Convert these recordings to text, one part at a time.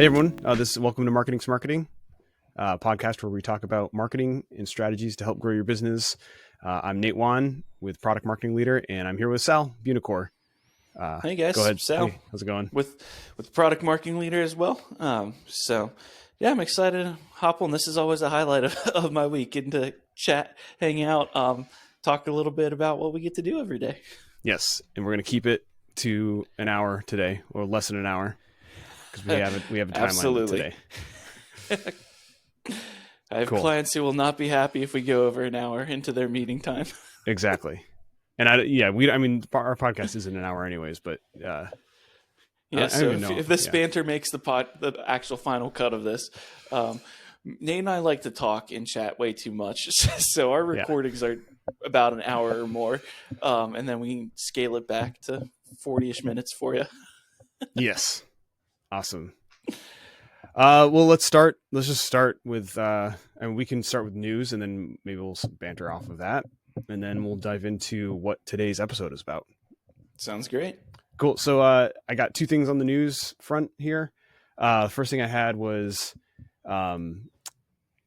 Hey everyone, welcome to Smarketing, podcast where we talk about marketing and strategies to help grow your business. I'm Nate Wan with Product Marketing Leader, and I'm here with Sal Bunicor. Hey guys, Go ahead, Sal, hey, how's it going? with Product Marketing Leader as well. Yeah, I'm excited to hop on. This is always a highlight of my week, getting to chat, hang out, talk a little bit about what we get to do every day. Yes, and we're going to keep it to an hour today, or less than an hour, because we have a timeline Absolutely. today. I have Cool. clients who will not be happy if we go over an hour into their meeting time. Exactly, and our podcast isn't an hour anyways, but Yeah, I so don't even know. if this banter makes the actual final cut of this, Nate and I like to talk and chat way too much, so our recordings are about an hour or more, and then we can scale it back to 40-ish minutes for you. Yes, awesome. Well, let's just start with, and we can start with news, and then maybe we'll banter off of that, and then we'll dive into what today's episode is about. Sounds great. Cool. So I got two things on the news front here. First thing I had was, and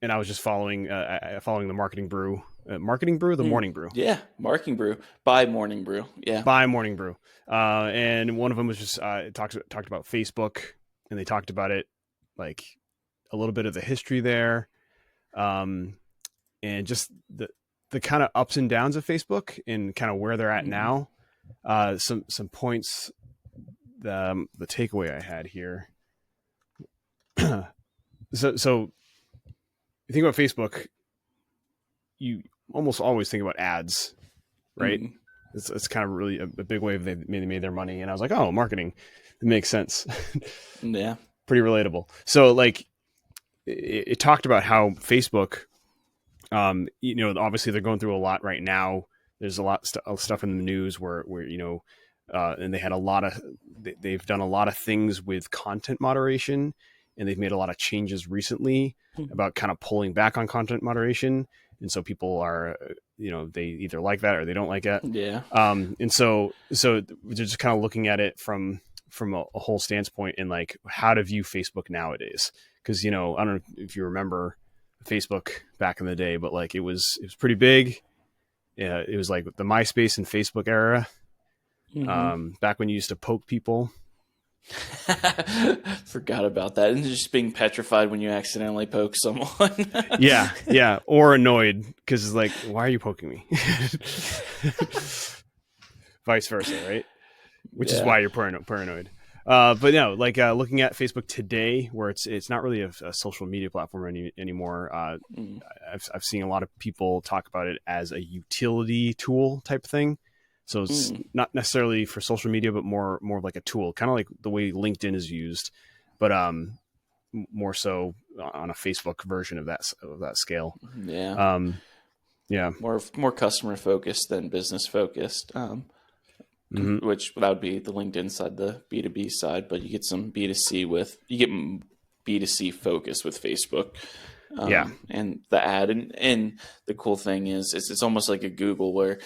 I was just following the Marketing Brew, the Morning Brew. Yeah, Marketing Brew by Morning Brew. Yeah, by Morning Brew. And one of them was just talked about Facebook, and they talked about it, like a little bit of the history there, and just the kind of ups and downs of Facebook and kind of where they're at now. Some points. The takeaway I had here. So you think about Facebook, you almost always think about ads, right? Mm-hmm. It's kind of really a big way they made their money. And I was like, oh, marketing, it makes sense. Yeah. Pretty relatable. So like it talked about how Facebook, obviously they're going through a lot right now. There's a lot of stuff in the news where and they've done a lot of things with content moderation, and they've made a lot of changes recently about kind of pulling back on content moderation. And so people are, they either like that or they don't like it. Yeah. And so they're just kind of looking at it from a whole standpoint, and like how to view Facebook nowadays. Because, I don't know if you remember Facebook back in the day, but like it was pretty big. Yeah, it was like the MySpace and Facebook era. Mm-hmm. Back when you used to poke people. Forgot about that. And just being petrified when you accidentally poke someone. yeah, or annoyed because it's like, why are you poking me? Vice versa, right? Which is why you're paranoid. But no, like looking at Facebook today, where it's not really a social media platform anymore. I've seen a lot of people talk about it as a utility tool type thing. So it's not necessarily for social media, but more like a tool, kind of like the way LinkedIn is used, but more so on a Facebook version of that scale. Yeah. Yeah. More customer focused than business focused. Which that would be the LinkedIn side, the B2B side, but you get some B2C focus with Facebook. And the ad and the cool thing is it's almost like a Google, where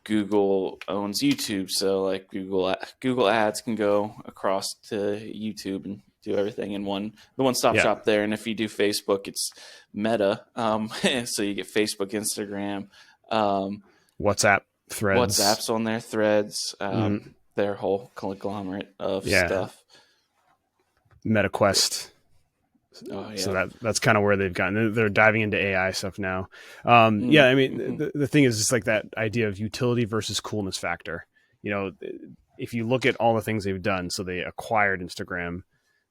Google owns YouTube. So like Google ads can go across to YouTube and do everything in the one-stop shop there. And if you do Facebook, it's Meta. So you get Facebook, Instagram, WhatsApp, Threads. WhatsApp's on their Threads, their whole conglomerate of stuff. MetaQuest. Oh, yeah. So that's kind of where they've gotten. They're diving into AI stuff now. I mean, the thing is, it's like that idea of utility versus coolness factor. If you look at all the things they've done, so they acquired Instagram,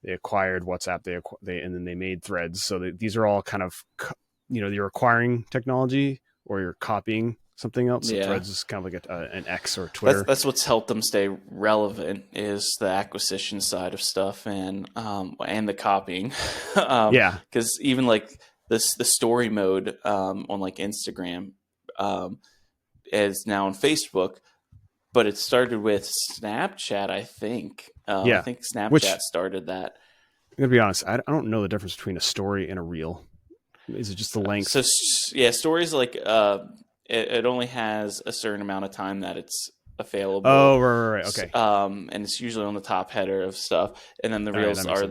they acquired WhatsApp, and then they made Threads. So these are all kind of, you're acquiring technology or you're copying something else. So Threads is kind of like an X or Twitter. That's what's helped them stay relevant, is the acquisition side of stuff and the copying. Because even like the story mode on like Instagram is now on Facebook, but it started with Snapchat, I think. I think Snapchat started that. I'm gonna be honest, I don't know the difference between a story and a reel. Is it just the length? So stories like. It only has a certain amount of time that it's available. Oh, right. Okay. And it's usually on the top header of stuff. And then the All right, reels that makes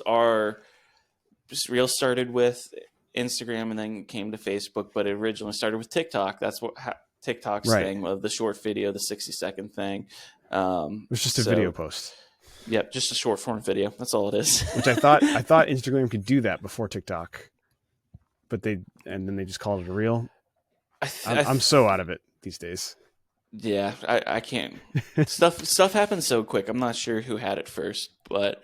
are sense. reels started with Instagram and then came to Facebook, but it originally started with TikTok. That's what TikTok's Right. thing of the short video, the 60-second thing. It was just a video post. Yep, just a short form video. That's all it is. Which I thought Instagram could do that before TikTok, but then they just called it a reel. I'm so out of it these days. Yeah, I can't. Stuff happens so quick. I'm not sure who had it first, but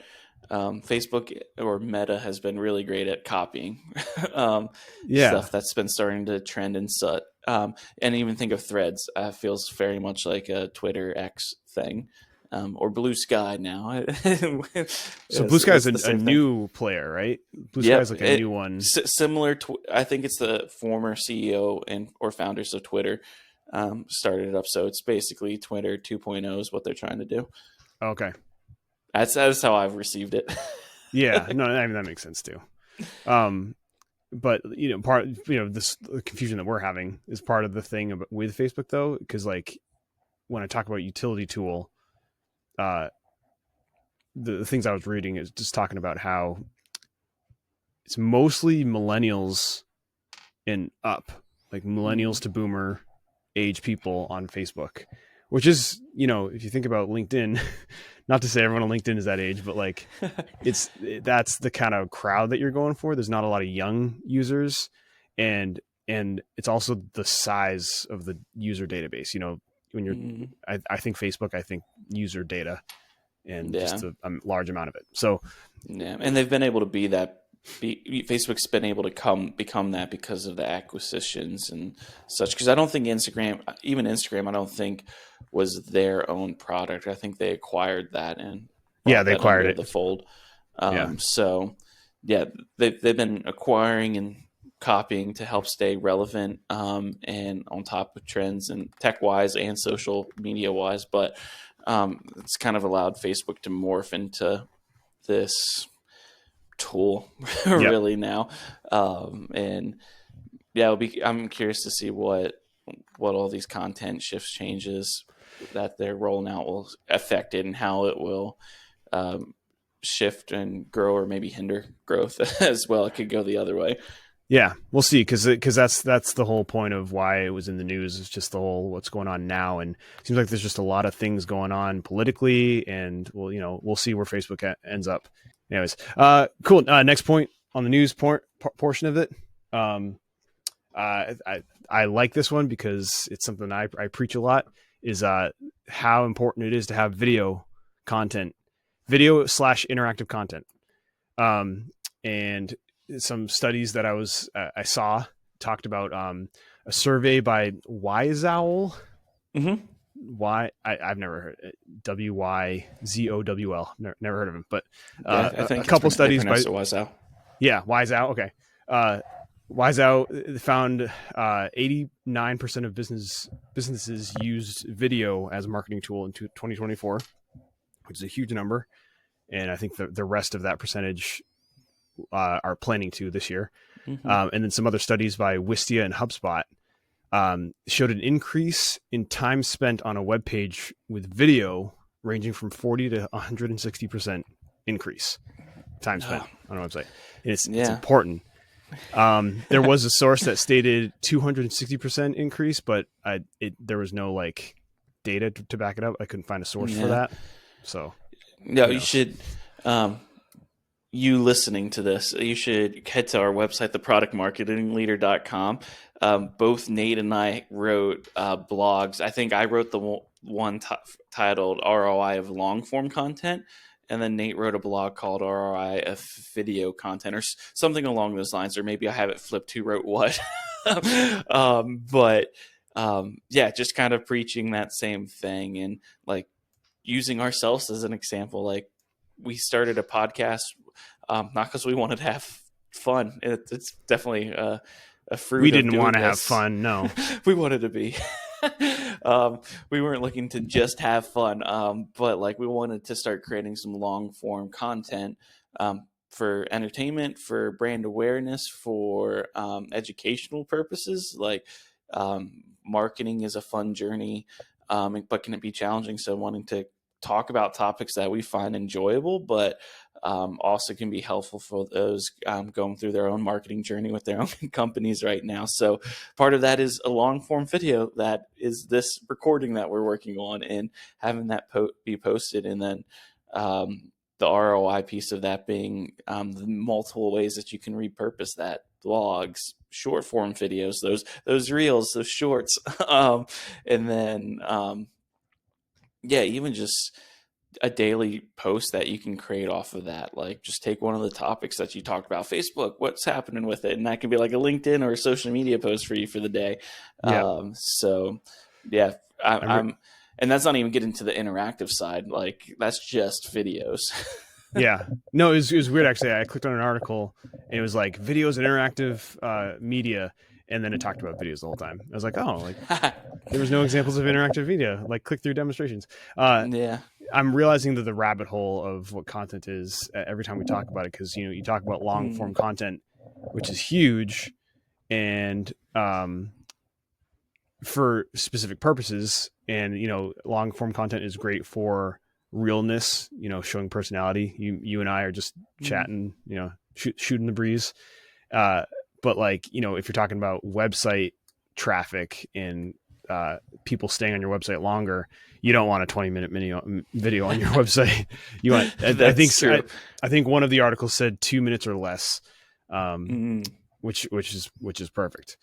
Facebook or Meta has been really great at copying stuff that's been starting to trend and such. And even think of Threads. Feels very much like a Twitter X thing, or Blue Sky now. So Blue Sky is a new player, right? Blue Sky is like a new one. Similar to, I think it's the former CEO or founders of Twitter started it up. So it's basically Twitter 2.0 is what they're trying to do. Okay. That's how I've received it. Yeah, no, I mean, that makes sense too. But this the confusion that we're having is part of the thing with Facebook though, because like when I talk about utility tool, the things I was reading is just talking about how it's mostly millennials and up, like millennials to boomer age people on Facebook, which is, if you think about LinkedIn, not to say everyone on LinkedIn is that age, but like that's the kind of crowd that you're going for. There's not a lot of young users, and it's also the size of the user database. When you're, I think Facebook, I think user data, and just a large amount of it. So yeah, and they've been able to be that. Facebook's been able to become that because of the acquisitions and such. Because I don't think Instagram, I don't think was their own product. I think they acquired that and they acquired it the fold. So yeah, they've been acquiring and copying to help stay relevant and on top of trends and tech wise and social media wise. But it's kind of allowed Facebook to morph into this tool really now, and yeah, I'm curious to see what all these content shifts, changes that they're rolling out will affect it and how it will shift and grow or maybe hinder growth as well. It could go the other way. Yeah, we'll see, because that's the whole point of why it was in the news. It's just the whole what's going on now, and it seems like there's just a lot of things going on politically, and we'll see where Facebook ends up. Anyways, cool. Next point on the news portion of it. I like this one because it's something I preach a lot. Is how important it is to have video content, video/interactive content, and some studies that I saw talked about a survey by Wyzowl. I've never heard it. WYZOWL. Never heard of him, but I think a couple studies by Wyzow. Yeah, Wyzow. Okay. Wyzow found 89% of businesses used video as a marketing tool in 2024, which is a huge number, and I think the rest of that percentage are planning to this year. And then some other studies by Wistia and HubSpot showed an increase in time spent on a web page with video ranging from 40 to 160% increase time spent on a website. And it's important. There was a source that stated 260% increase, but there was no data to back it up. I couldn't find a source for that. So you should, you listening to this, you should head to our website, theproductmarketingleader.com. Both Nate and I wrote blogs. I think I wrote the one titled ROI of long form content, and then Nate wrote a blog called ROI of video content or something along those lines, or maybe I have it flipped who wrote what. But just kind of preaching that same thing and using ourselves as an example. We started a podcast not because we wanted to have fun. It's definitely a fruit. We didn't want to have fun. No, we wanted to be. We weren't looking to just have fun, but we wanted to start creating some long form content for entertainment, for brand awareness, for educational purposes. Marketing is a fun journey. but can it be challenging? So wanting to talk about topics that we find enjoyable, but also can be helpful for those going through their own marketing journey with their own companies right now. So part of that is a long form video that is this recording that we're working on, and having that be posted, and then the ROI piece of that being the multiple ways that you can repurpose that: blogs, short form videos, those reels, those shorts, and then even just a daily post that you can create off of that. Like, just take one of the topics that you talked about, Facebook, what's happening with it, and that can be like a LinkedIn or a social media post for you for the day. I'm and that's not even getting to the interactive side. Like, that's just videos. Yeah, no, it was weird actually. I clicked on an article and it was like videos and interactive media, and then it talked about videos the whole time. I was like, oh, like there was no examples of interactive media, like click through demonstrations. I'm realizing that the rabbit hole of what content is every time we talk about it, because you talk about long form content, which is huge, and for specific purposes, and long form content is great for realness, showing personality. You and I are just chatting, shooting the breeze. But like, if you're talking about website traffic and people staying on your website longer, you don't want a 20-minute video on your website. You want, I think one of the articles said 2 minutes or less, which is perfect.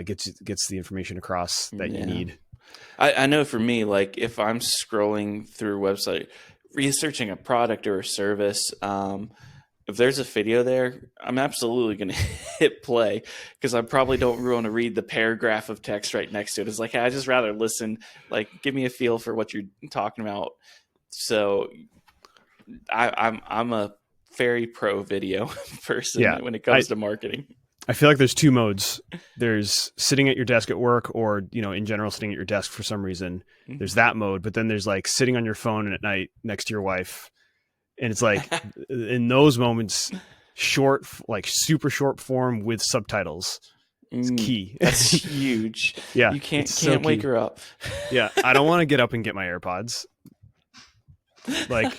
Gets the information across that you need. I know for me, like if I'm scrolling through a website, researching a product or a service, if there's a video there, I'm absolutely going to hit play, because I probably don't want to read the paragraph of text right next to it. It's like, I just rather listen, like give me a feel for what you're talking about. So I'm a very pro video person when it comes to marketing. I feel like there's two modes. There's sitting at your desk at work, or, in general, sitting at your desk for some reason. There's that mode, but then there's like sitting on your phone at night next to your wife. And it's like in those moments, short, like super short form with subtitles. It's key. That's huge. Yeah. You can't wake her up. Yeah. I don't want to get up and get my AirPods. Like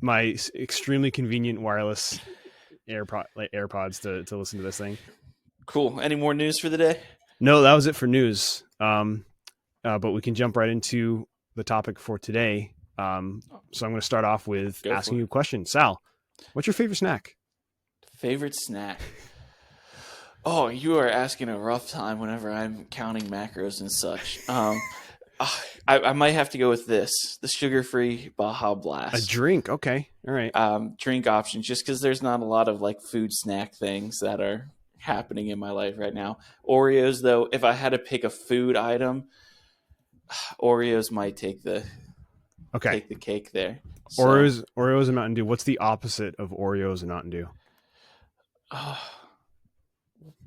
my extremely convenient wireless AirPods to listen to this thing. Cool. Any more news for the day? No, that was it for news. But we can jump right into the topic for today. So I'm going to start off with asking you a question. Sal, what's your favorite snack? Favorite snack? Oh, you are asking a rough time whenever I'm counting macros and such. I might have to go with the sugar-free Baja Blast. A drink. Okay. All right. Drink options, just because there's not a lot of like food snack things that are happening in my life right now. Oreos, though, if I had to pick a food item, Oreos might take the cake there. So, Oreos and Mountain Dew. What's the opposite of Oreos and Mountain Dew?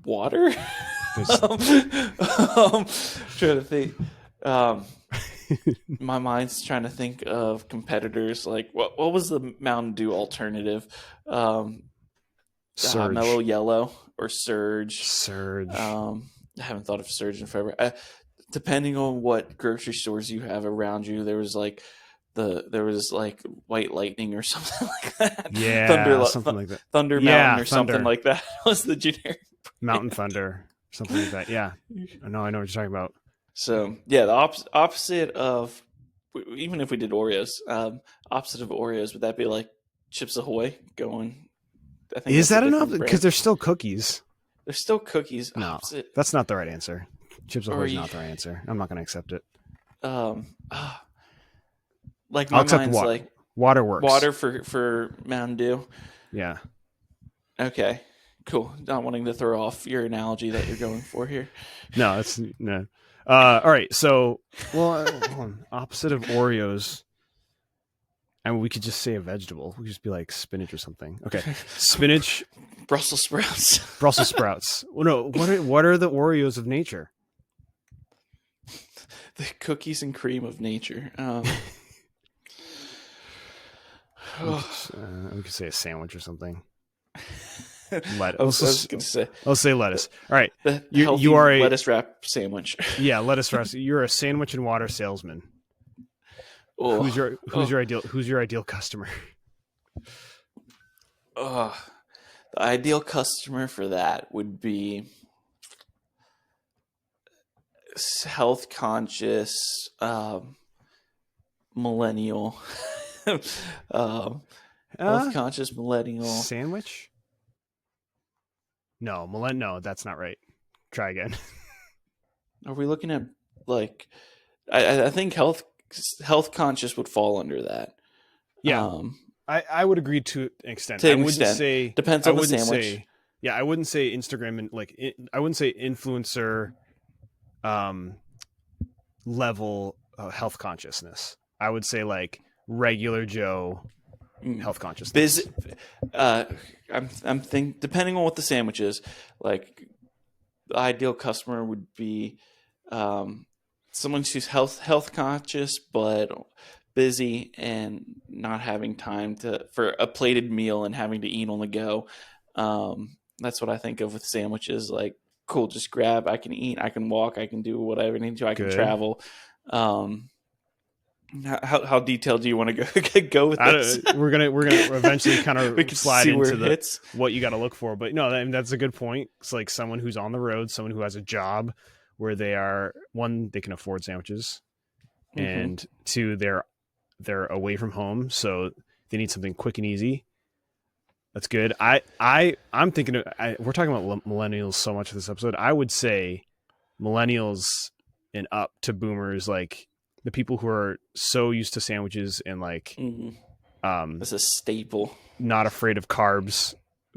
Water. Trying to think. My mind's trying to think of competitors. Like what was the Mountain Dew alternative? Surge. Mellow Yellow or Surge. I haven't thought of Surge in forever. Depending on what grocery stores you have around you, there was like White Lightning or something like that. Yeah, something like that. Thunder Mountain or something like that was the generic Mountain Thunder, something like that. Yeah, I know what you're talking about. So yeah, the opposite of, even if we did Oreos, opposite of Oreos, would that be like Chips Ahoy going? I think is that enough? Because they're still cookies. They're still cookies. No, opposite. That's not the right answer. Chips Ahoy is not the right answer. I'm not going to accept it. Like my mind's like water works. Water for Mountain Dew. Yeah. Okay. Cool. Not wanting to throw off your analogy that you're going for here. No, that's no. All right. So, opposite of Oreos. And we could just say a vegetable. We could just be like spinach or something. Okay. Spinach. Brussels sprouts. Brussels sprouts. Well, no. What are the Oreos of nature? The cookies and cream of nature. We could say a sandwich or something. Lettuce. Let's say lettuce. All right. You are a lettuce wrap sandwich. Yeah, lettuce wrap. You're a sandwich and water salesman. Oh, who's your ideal customer? oh. The ideal customer for that would be health conscious, millennial, health conscious millennial. Sandwich? No, no, that's not right. Try again. Are we looking at like? I think health conscious would fall under that. Yeah, I would agree to an extent. To I an wouldn't extent, say depends I on the wouldn't sandwich. say yeah, I wouldn't say Instagram and like I wouldn't say influencer level health consciousness. I would say like regular Joe health consciousness. I'm think depending on what the sandwich is, like the ideal customer would be someone who's health conscious but busy and not having time for a plated meal and having to eat on the go. That's what I think of with sandwiches. Like, cool, just grab. I can eat. I can walk. I can do whatever I need to. I can travel. How detailed do you want to go with this? We're gonna eventually kind of slide into what you got to look for, but no, that's a good point. It's like someone who's on the road, someone who has a job where they can afford sandwiches, and two, they're away from home, so they need something quick and easy. That's good. I'm thinking we're talking about millennials so much in this episode. I would say millennials and up to boomers, like the people who are so used to sandwiches and like that's a staple, not afraid of carbs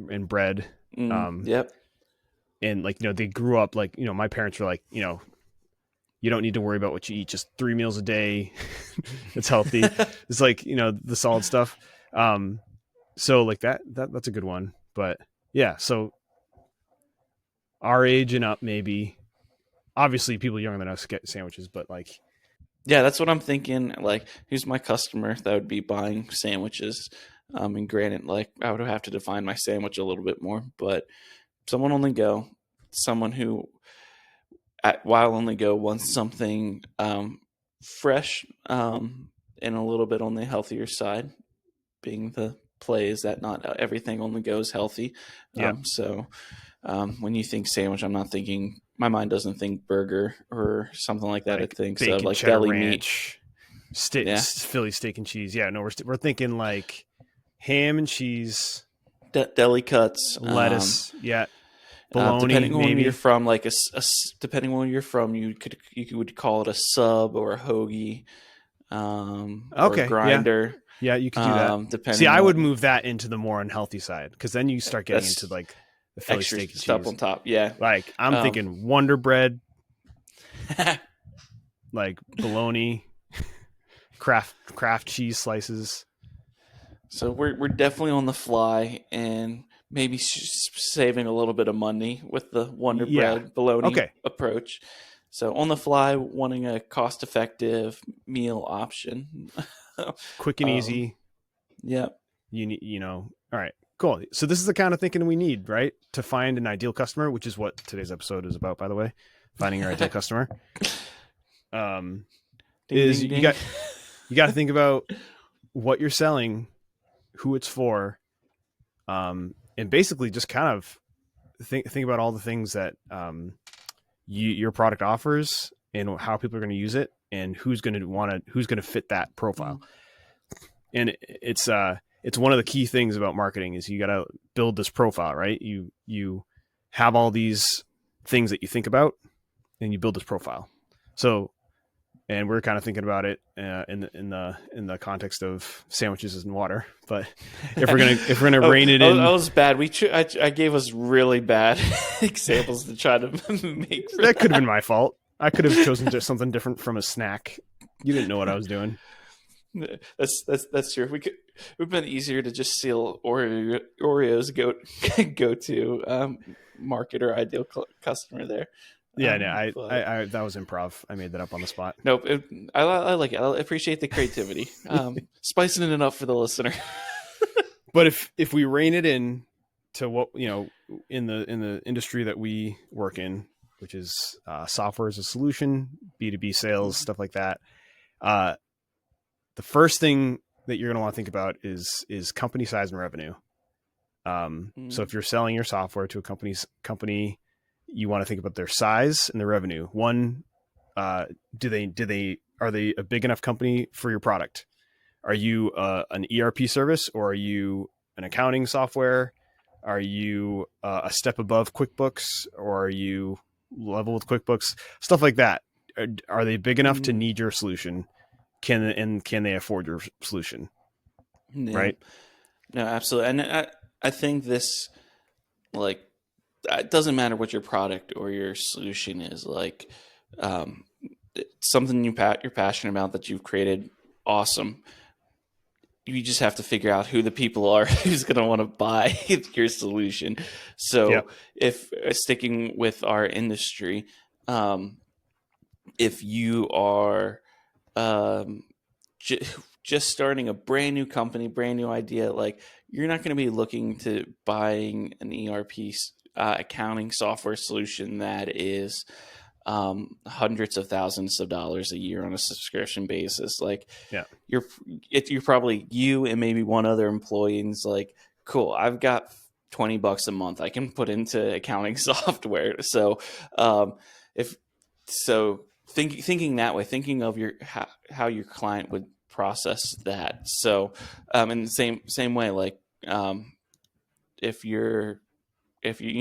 and bread. Yep. And like, they grew up like, my parents were like, you don't need to worry about what you eat, just 3 meals a day. It's healthy. It's like, the solid stuff. So like that's a good one. But yeah, so our age and up, maybe. Obviously people younger than us get sandwiches, but like, yeah, that's what I'm thinking. Like, who's my customer that would be buying sandwiches? And granted, like, I would have to define my sandwich a little bit more, but someone on the go, someone who, while on the go, wants something fresh and a little bit on the healthier side, being the play is that not everything on the go is healthy. Yeah. So when you think sandwich, I'm not thinking, my mind doesn't think burger or something like that. Like it thinks bacon, of like cheddar deli ranch, meat. Philly steak and cheese. Yeah, no, we're thinking like ham and cheese, deli cuts, lettuce. Bologna. Depending on maybe. where you're from, like depending on where you're from, you would call it a sub or a hoagie, or a grinder. Yeah, you could do that. See, I would move that into the more unhealthy side, because then you start getting into like the Philly steak and stuff cheese on top. Yeah, like I'm thinking Wonder Bread, like bologna, craft cheese slices. So we're definitely on the fly and maybe saving a little bit of money with the Wonder Bread bologna approach. So on the fly, wanting a cost-effective meal option, quick and easy. Yep. All right, cool. So this is the kind of thinking we need, right, to find an ideal customer, which is what today's episode is about, by the way. Finding your ideal customer. You got to think about what you're selling, who it's for, and basically just kind of think about all the things that your product offers and how people are going to use it and who's going to fit that profile. And it's one of the key things about marketing is you got to build this profile, right? You have all these things that you think about and you build this profile. So, and we're kind of thinking about it in the context of sandwiches and water. But if we're gonna rein it in, that was bad. I gave us really bad examples to try to make. That could have been my fault. I could have chosen just something different from a snack. You didn't know what I was doing. That's true. It would have been easier to just seal Oreos go to market or ideal customer there. Yeah, no, I that was improv. I made that up on the spot. Nope, I like it. I appreciate the creativity. Spicing it up for the listener. But if we rein it in to what in the industry that we work in, which is software as a solution, B2B sales, stuff like that, the the first thing that you're going to want to think about is company size and revenue. So if you're selling your software to a company, you want to think about their size and their revenue. One, are they a big enough company for your product? Are you an ERP service, or are you an accounting software? Are you a step above QuickBooks, or are you level with QuickBooks? Stuff like that. Are they big enough to need your solution? Can they afford your solution? Yeah. Right? No, absolutely. And I think this, like, it doesn't matter what your product or your solution is. Like, it's something you're passionate about that you've created. Awesome. You just have to figure out who the people are who's going to want to buy your solution. So if sticking with our industry, if you are just starting a brand new company, brand new idea, like, you're not going to be looking to buying an ERP accounting software solution that is hundreds of thousands of dollars a year on a subscription basis. Like, you're probably you and maybe one other employee, and it's like, cool, I've got $20 a month I can put into accounting software. So thinking that way, thinking of how your client would process that. So in the same way, like, if you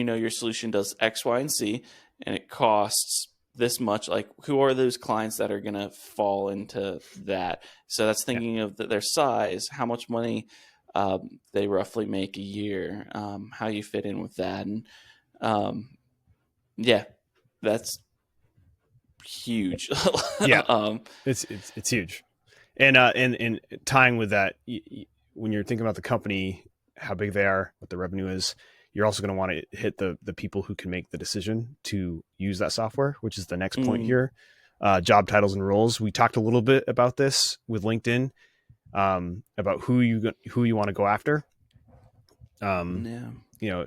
know your solution does X, Y, and Z, and it costs this much, like, who are those clients that are going to fall into that? So that's thinking of their size, how much money they roughly make a year, how you fit in with that. And that's huge. It's huge. And tying with that, when you're thinking about the company, how big they are, what the revenue is, you're also going to want to hit the people who can make the decision to use that software, which is the next point here. Job titles and roles. We talked a little bit about this with LinkedIn, about who you want to go after. You know,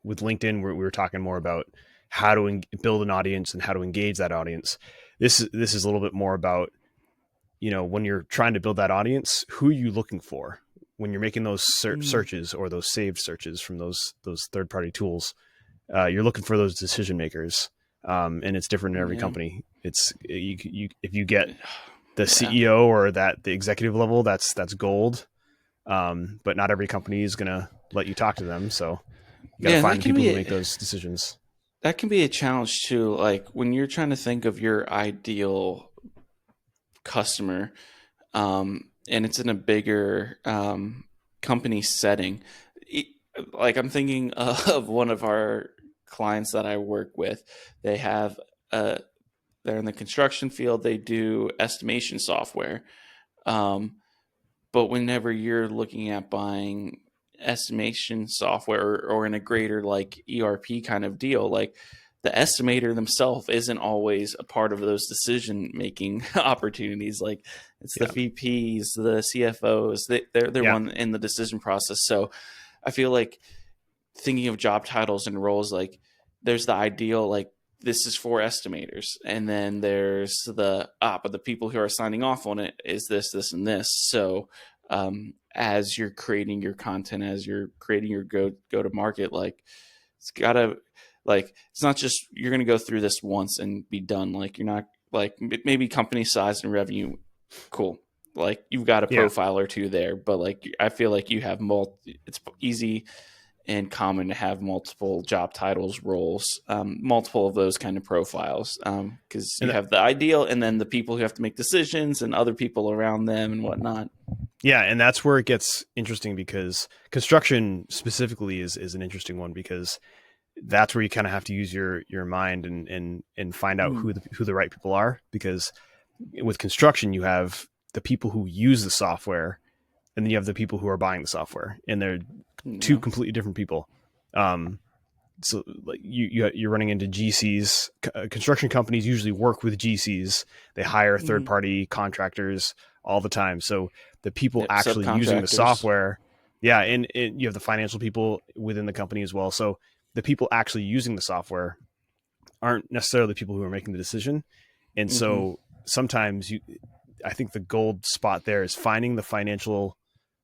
with LinkedIn, we were talking more about how to build an audience and how to engage that audience. This is a little bit more about, you know, when you're trying to build that audience, who are you looking for? When you're making those searches or those saved searches from those third-party tools, you're looking for those decision makers, and it's different in every company. It's if you get the CEO or the executive level, that's gold, but not every company is going to let you talk to them. So you got to find people who make those decisions. That can be a challenge too. Like, when you're trying to think of your ideal customer, and it's in a bigger company setting. Like, I'm thinking of one of our clients that I work with. They have they're in the construction field. They do estimation software. But whenever you're looking at buying estimation software or in a greater, like, ERP kind of deal, like, the estimator themselves isn't always a part of those decision-making opportunities. Like, it's the VPs, the CFOs, they're one in the decision process. So I feel like thinking of job titles and roles, like, there's the ideal, like, this is for estimators. And then there's but the people who are signing off on it is this, and this. So as you're creating your content, as you're creating your go to market, like, it's gotta, like, it's not just you're going to go through this once and be done. Like, you're not, like, maybe company size and revenue, cool. Like, you've got a profile or two there, but, like, I feel like you have it's easy and common to have multiple job titles, roles, multiple of those kind of profiles, because you have the ideal and then the people who have to make decisions and other people around them and whatnot. Yeah, and that's where it gets interesting, because construction specifically is an interesting one, because that's where you kind of have to use your mind and find out who the right people are. Because with construction, you have the people who use the software, and then you have the people who are buying the software, and they're two completely different people. So, like, you're running into GCs. Construction companies usually work with GCs. They hire third-party contractors all the time. So the people actually using the software, and you have the financial people within the company as well. So the people actually using the software aren't necessarily the people who are making the decision. And so sometimes I think the gold spot there is finding the financial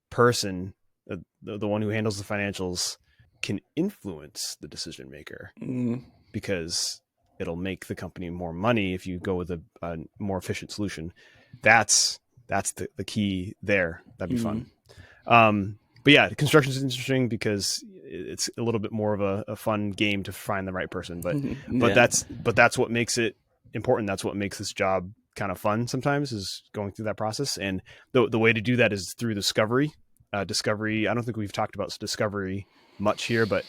person, the one who handles the financials, can influence the decision maker, because it'll make the company more money if you go with a more efficient solution. That's the key there. That'd be fun. But yeah, construction is interesting because it's a little bit more of a fun game to find the right person. But that's what makes it important. That's what makes this job kind of fun sometimes, is going through that process. And the way to do that is through discovery. Discovery. I don't think we've talked about discovery much here, but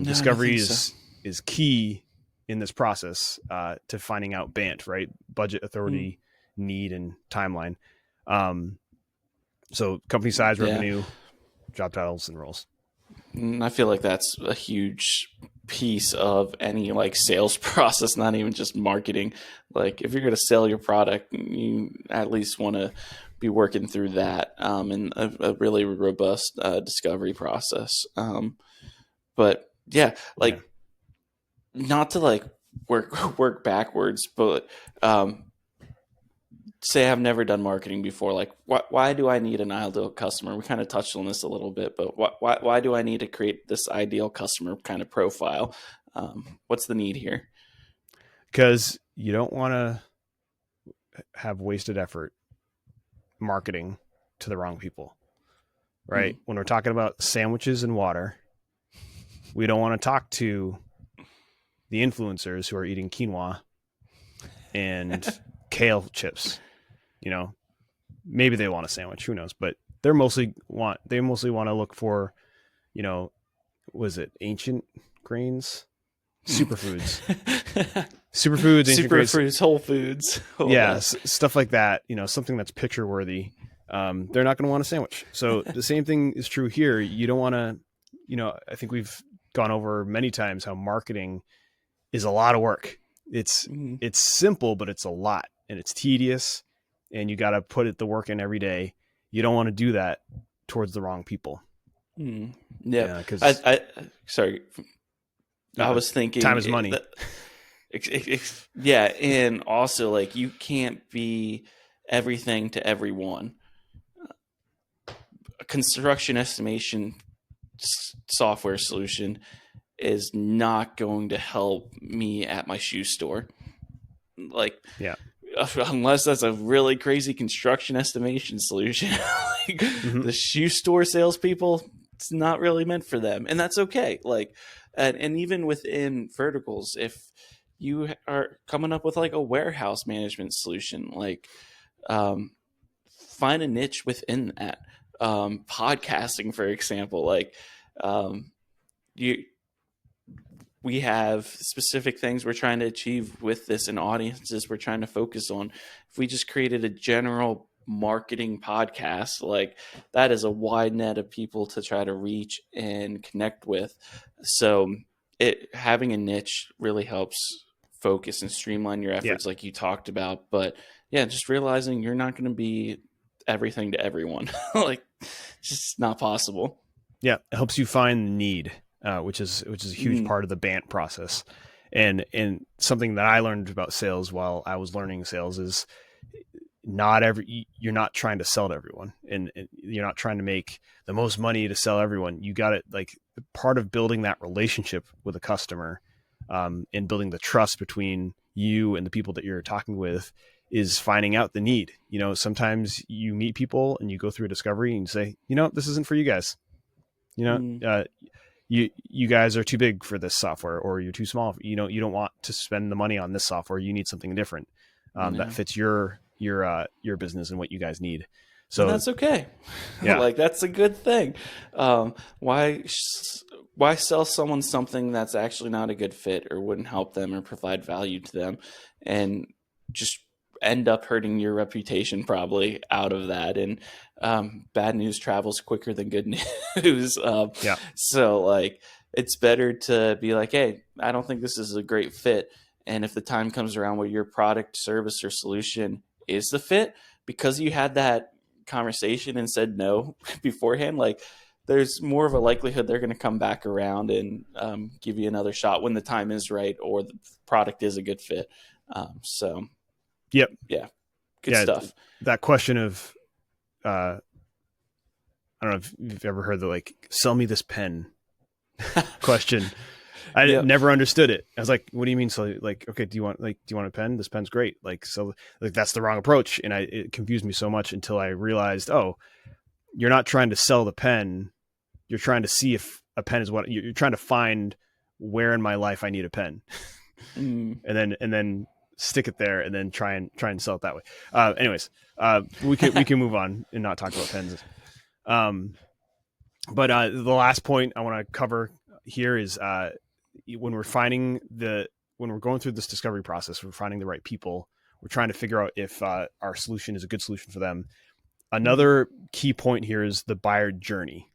discovery is key in this process to finding out BANT, right? Budget, authority, need, and timeline. So company size, revenue, job titles, and roles. I feel like that's a huge piece of any like sales process, not even just marketing. Like if you're going to sell your product, you at least want to be working through that in a really robust discovery process. But yeah, like not to like work backwards, but say I've never done marketing before. Like, why do I need an ideal customer? We kind of touched on this a little bit, but why do I need to create this ideal customer kind of profile? What's the need here? Because you don't want to have wasted effort marketing to the wrong people, right? When we're talking about sandwiches and water, we don't want to talk to the influencers who are eating quinoa and kale chips. Maybe they want a sandwich, who knows, but they mostly want to look for, was it ancient grains, superfoods, ancient grains, Whole Foods. Stuff like that, something that's picture worthy. They're not going to want a sandwich. So the same thing is true here. You don't want to, I think we've gone over many times how marketing is a lot of work. It's simple, but it's a lot, and it's tedious, and you got to put the work in every day. You don't want to do that towards the wrong people. Yeah. I was thinking time is money. And also like you can't be everything to everyone. A construction estimation software solution is not going to help me at my shoe store. Unless that's a really crazy construction estimation solution. The shoe store salespeople, it's not really meant for them, and that's okay. And even within verticals, if you are coming up with like a warehouse management solution, find a niche within that. Podcasting, for example, we have specific things we're trying to achieve with this and audiences we're trying to focus on. If we just created a general marketing podcast, that is a wide net of people to try to reach and connect with. So having a niche really helps focus and streamline your efforts, like you talked about. But just realizing you're not going to be everything to everyone. It's just not possible. Yeah, it helps you find the need. Which is a huge part of the BANT process, and something that I learned about sales while I was learning sales is you're not trying to sell to everyone, and you're not trying to make the most money to sell everyone. You got it. Part of building that relationship with a customer, and building the trust between you and the people that you're talking with is finding out the need. Sometimes you meet people and you go through a discovery and you say, this isn't for you guys. You guys are too big for this software, or you're too small. You don't want to spend the money on this software. You need something different that fits your business and what you guys need. So and that's okay. Yeah. That's a good thing. Why sell someone something that's actually not a good fit or wouldn't help them or provide value to them, and just end up hurting your reputation probably out of that. And bad news travels quicker than good news. So it's better to be like, hey, I don't think this is a great fit. And if the time comes around where your product, service, or solution is the fit, because you had that conversation and said no beforehand, there's more of a likelihood they're going to come back around and give you another shot when the time is right or the product is a good fit. Yep. Yeah. Good stuff. That question of, I don't know if you've ever heard the like, sell me this pen question. I never understood it. I was like, what do you mean? So like, okay, do you want a pen? This pen's great. Like, so like, that's the wrong approach. And it confused me so much until I realized, oh, you're not trying to sell the pen. You're trying to see if a pen is what you're trying to find where in my life I need a pen and then stick it there and then try and sell it that way. Anyways, we can move on and not talk about pens. But the last point I want to cover here is when we're going through this discovery process, we're finding the right people. We're trying to figure out if our solution is a good solution for them. Another key point here is the buyer journey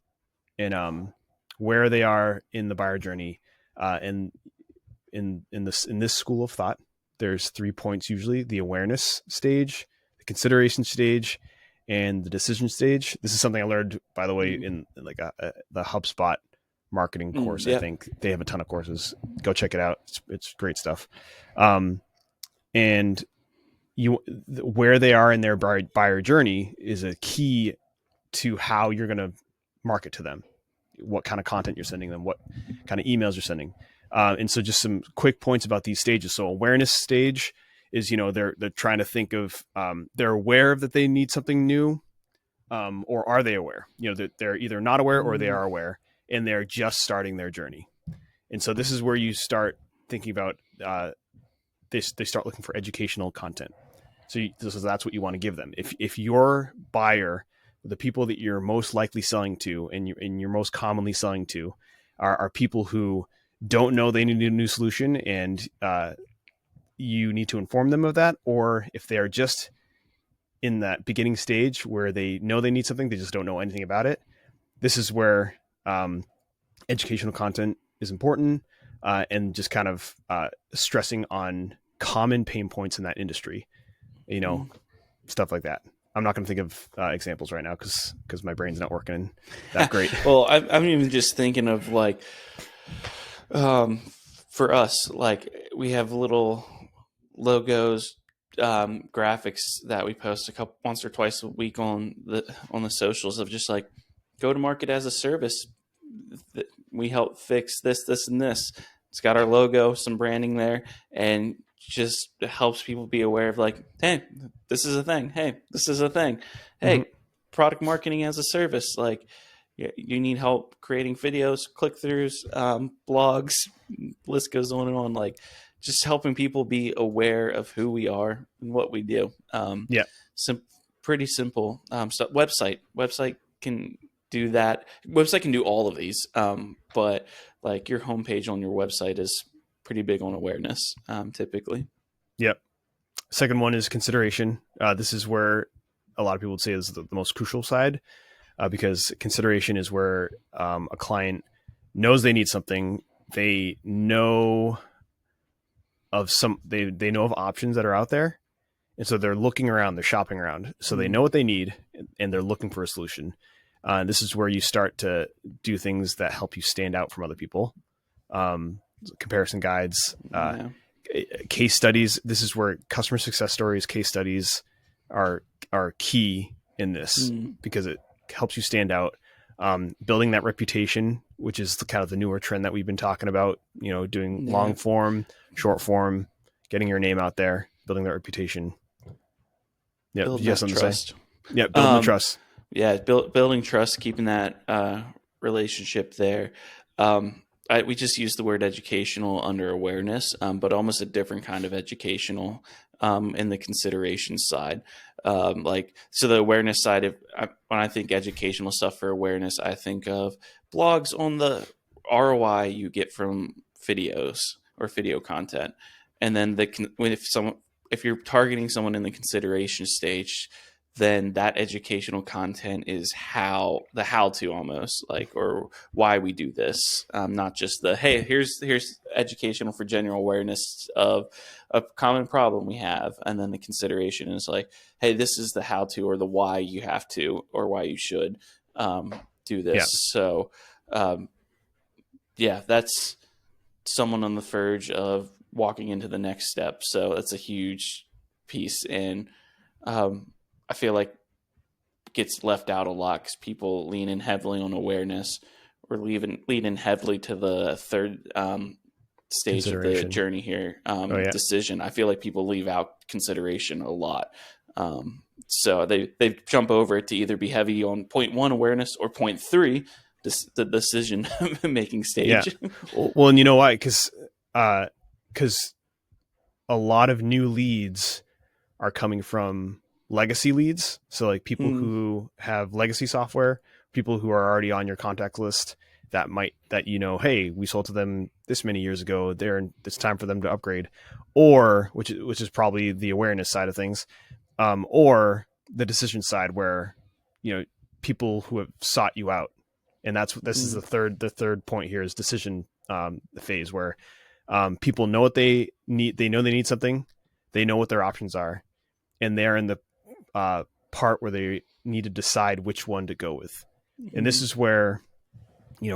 and where they are in the buyer journey. And in this school of thought, there's 3 points usually: the awareness stage, the consideration stage, and the decision stage. This is something I learned, by the way, in like the HubSpot marketing course. I think they have a ton of courses. Go check it out. It's great stuff. And where they are in their buyer journey is a key to how you're going to market to them, what kind of content you're sending them, what kind of emails you're sending. And so just some quick points about these stages. So awareness stage is, they're trying to think of, they're aware of that they need something new, or are they aware? That they're either not aware or they are aware, and they're just starting their journey. And so this is where you start thinking about, they start looking for educational content. So that's what you want to give them. If your buyer, the people that you're most likely selling to and you're most commonly selling to are people who don't know they need a new solution, and you need to inform them of that, or if they are just in that beginning stage where they know they need something, they just don't know anything about it. This is where educational content is important, and just kind of stressing on common pain points in that industry, stuff like that. I'm not going to think of examples right now because my brain's not working that great. Well, I'm even just thinking of like, for us, like we have little logos, graphics that we post once or twice a week on the socials of just like, go to market as a service. We help fix this, and this. It's got our logo, some branding there, and just helps people be aware of like, hey, this is a thing. Hey, this is a thing. Hey, product marketing as a service. Like, you need help creating videos, click-throughs, blogs, list goes on and on. Like, just helping people be aware of who we are and what we do. Pretty simple. So website can do that. Website can do all of these, but like your homepage on your website is pretty big on awareness, typically. Yep. Second one is consideration. This is where a lot of people would say is the most crucial side, because consideration is where a client knows they need something. They know of they know of options that are out there. And so they're looking around, they're shopping around. So they know what they need and they're looking for a solution. This is where you start to do things that help you stand out from other people. Comparison guides, case studies. This is where customer success stories, case studies are key in this, because it helps you stand out. Building that reputation, which is kind of the newer trend that we've been talking about, doing long form, short form, getting your name out there, building that reputation. Yeah. Building trust. Yeah. Building the trust. Yeah. Building trust, keeping that relationship there. We just use the word educational under awareness, but almost a different kind of educational in the consideration side. So the awareness side, when I think educational stuff for awareness, I think of blogs on the ROI you get from videos or video content. And then if you're targeting someone in the consideration stage, then that educational content is the how-to almost, like, or why we do this. Not just hey, here's educational for general awareness of a common problem we have. And then the consideration is like, hey, this is the how-to or the why you have to, or why you should do this. Yeah. So that's someone on the verge of walking into the next step. So that's a huge piece. And I feel like gets left out a lot because people lean in heavily on awareness, or lean in heavily to the third stage of the Consideration. journey here, Oh yeah. decision. I feel like people leave out consideration a lot. So they jump over it to either be heavy on point one awareness or point three, the decision making Yeah. stage. Well, and you know why? Because a lot of new leads are coming from legacy leads. So like people Mm, who have legacy software, people who are already on your contact list that hey, we sold to them this many years ago. It's time for them to upgrade, or which is probably the awareness side of things, or the decision side where people who have sought you out, and this is mm, the third point here is decision phase where people know what they need. They know they need something. They know what their options are, and they're in the part where they need to decide which one to go with. And this mm, is where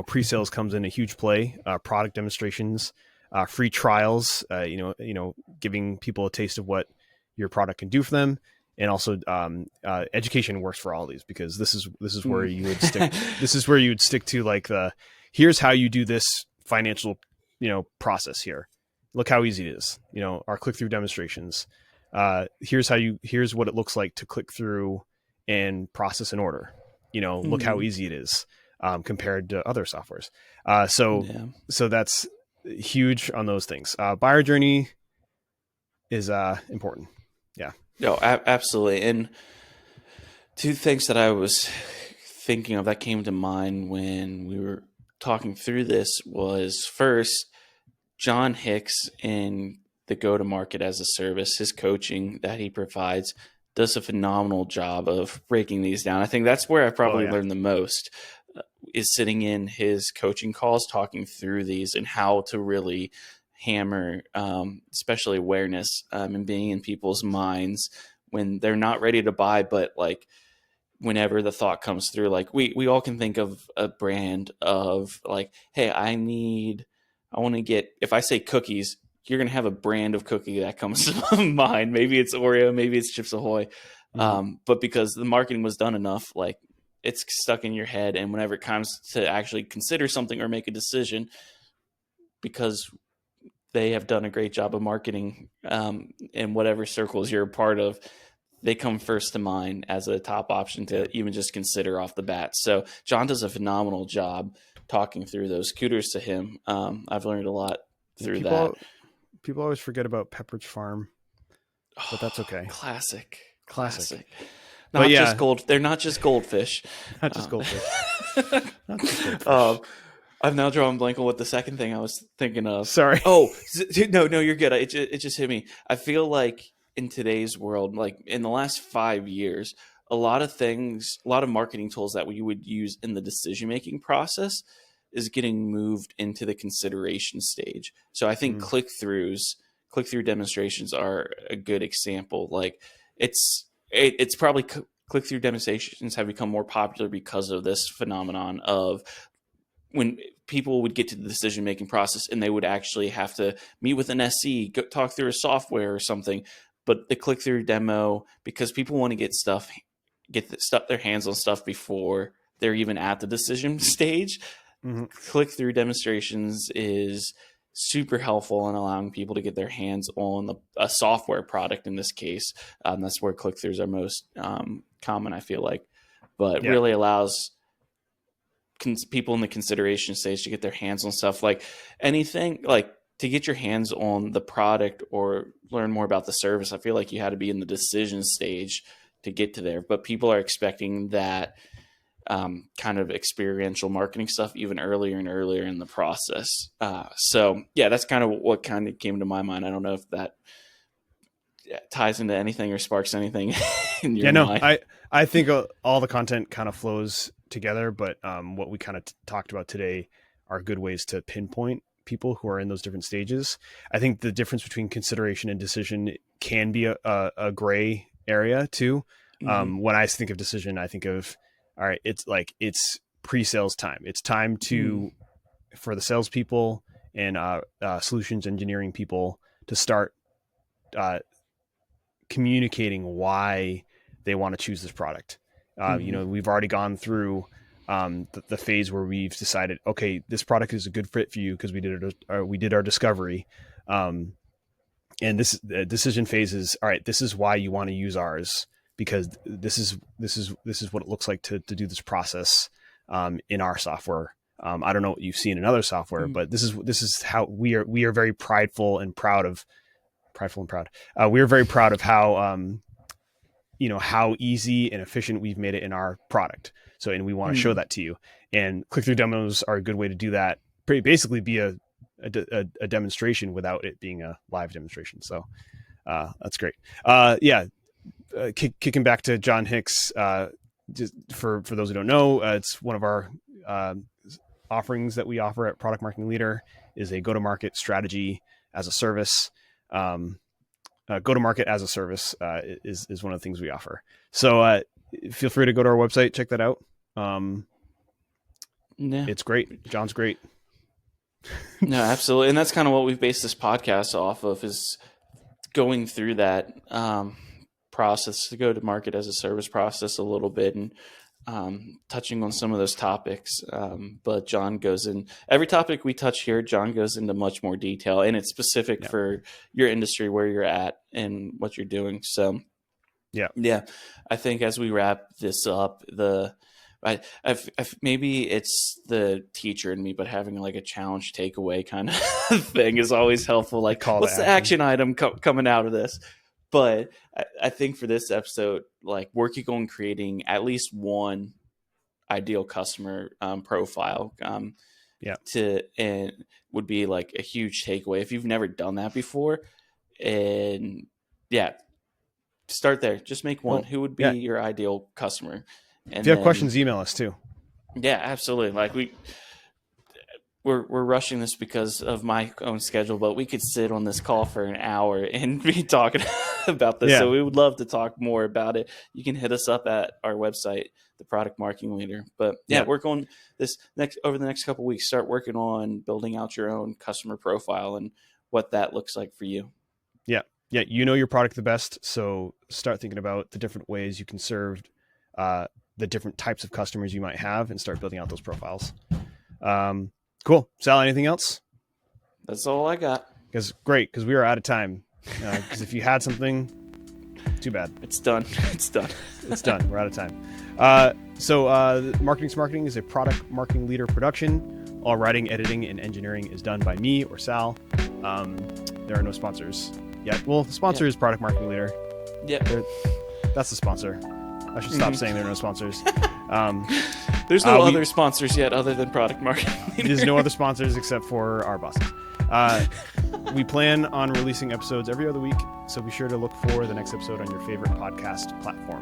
pre-sales comes in a huge play. Product demonstrations, free trials. Giving people a taste of what your product can do for them, and also education works for all these because this is where mm. you would stick. This is where you would stick to like here's how you do this financial process here. Look how easy it is. Our click-through demonstrations. Here's what it looks like to click through and process an order. Look how Mm, easy it is compared to other softwares. So yeah. so that's huge on those things. Buyer journey is important. Yeah. No, absolutely. And two things that I was thinking of that came to mind when we were talking through this was first, John Hicks in the go to market as a service, his coaching that he provides does a phenomenal job of breaking these down. I think that's where I Oh probably yeah. learned the most, is sitting in his coaching calls, talking through these and how to really hammer, especially awareness, and being in people's minds when they're not ready to buy, but like whenever the thought comes through, like we all can think of a brand of like, hey, I want to get, if I say cookies, you're going to have a brand of cookie that comes to mind. Maybe it's Oreo, maybe it's Chips Ahoy. Mm-hmm. But because the marketing was done enough, like it's stuck in your head. And whenever it comes to actually consider something or make a decision, because they have done a great job of marketing, in whatever circles you're a part of, they come first to mind as a top option Yeah. to even just consider off the bat. So John does a phenomenal job talking through those. Kudos to him. I've learned a lot through that. People always forget about Pepperidge Farm, but that's Oh, okay. classic, Classic. classic. But Not just yeah, gold. They're not just goldfish. not just Um, goldfish. Not just um, goldfish. I've now drawn blank on what the second thing I was thinking of. Sorry. Oh, no, you're good. It just hit me. I feel like in today's world, like in the last 5 years, a lot of things, a lot of marketing tools that we would use in the decision making process is getting moved into the consideration stage. So I think Mm. click through demonstrations are a good example. Like it's probably click through demonstrations have become more popular because of this phenomenon of when people would get to the decision making process and they would actually have to meet with an SC, talk through a software or something. But the click through demo, because people want to get their hands on stuff before they're even at the decision stage. Mm-hmm. Click through demonstrations is super helpful in allowing people to get their hands on a software product in this case. That's where click throughs are most common, I feel like, but Yeah. really allows people in the consideration stage to get their hands on stuff like anything, like to get your hands on the product or learn more about the service. I feel like you had to be in the decision stage to get to there, but people are expecting that kind of experiential marketing stuff even earlier and earlier in the process. So yeah, that's kind of what kind of came to my mind. I don't know if that ties into anything or sparks anything in Yeah, your no, mind. I think all the content kind of flows together, but what we kind of talked about today are good ways to pinpoint people who are in those different stages. I think the difference between consideration and decision can be a gray area too. Mm-hmm. When I think of decision, I think of, all right, it's pre-sales time. It's time Mm. for the salespeople and solutions engineering people to start uh, communicating why they want to choose this product. We've already gone through the phase where we've decided, okay, this product is a good fit for you because we did our discovery. And this decision phase is, all right, this is why you want to use ours, because this is what it looks like to do this process in our software. I don't know what you've seen in other software, but this is how we are very prideful and proud. We are very proud of how how easy and efficient we've made it in our product. So, and we want to show that to you. And click-through demos are a good way to do that. Basically, be a demonstration without it being a live demonstration. So that's great. Kicking back to John Hicks, just for those who don't know, it's one of our offerings that we offer at Product Marketing Leader is a go-to-market strategy as a service. Go-to-market as a service is one of the things we offer. So feel free to go to our website, check that out. It's great. John's great. No, absolutely. And that's kind of what we've based this podcast off of, is going through that process, to go to market as a service process a little bit, and touching on some of those topics. But John goes in every topic we touch here. John goes into much more detail, and it's specific for your industry, where you're at and what you're doing. So yeah. I think as we wrap this up, maybe it's the teacher in me, but having like a challenge takeaway kind of thing is always helpful. Like, what's the action item coming out of this? But I think for this episode, like, working on creating at least one ideal customer profile and would be like a huge takeaway if you've never done that before. And start there. Just make one. Who would be your ideal customer? And if you have questions, email us too. Yeah, absolutely. Like we're rushing this because of my own schedule, but we could sit on this call for an hour and be talking about this. So we would love to talk more about it. You can hit us up at our website, the Product Marketing Leader. But work on this over the next couple of weeks. Start working on building out your own customer profile and what that looks like for you. Yeah, you know your product the best, so start thinking about the different ways you can serve the different types of customers you might have, and start building out those profiles. Cool. Sal, anything else? That's all I got. Because we are out of time. Because if you had something, too bad. It's done. It's done. It's done. We're out of time. So Marketing Smarketing is a Product Marketing Leader production. All writing, editing, and engineering is done by me or Sal. There are no sponsors yet. Well, the sponsor is Product Marketing Leader. Yeah. That's the sponsor. I should stop saying there are no sponsors. There's no other sponsors yet other than Product Marketing Leader. There's no other sponsors except for our bosses. We plan on releasing episodes every other week, so be sure to look for the next episode on your favorite podcast platform.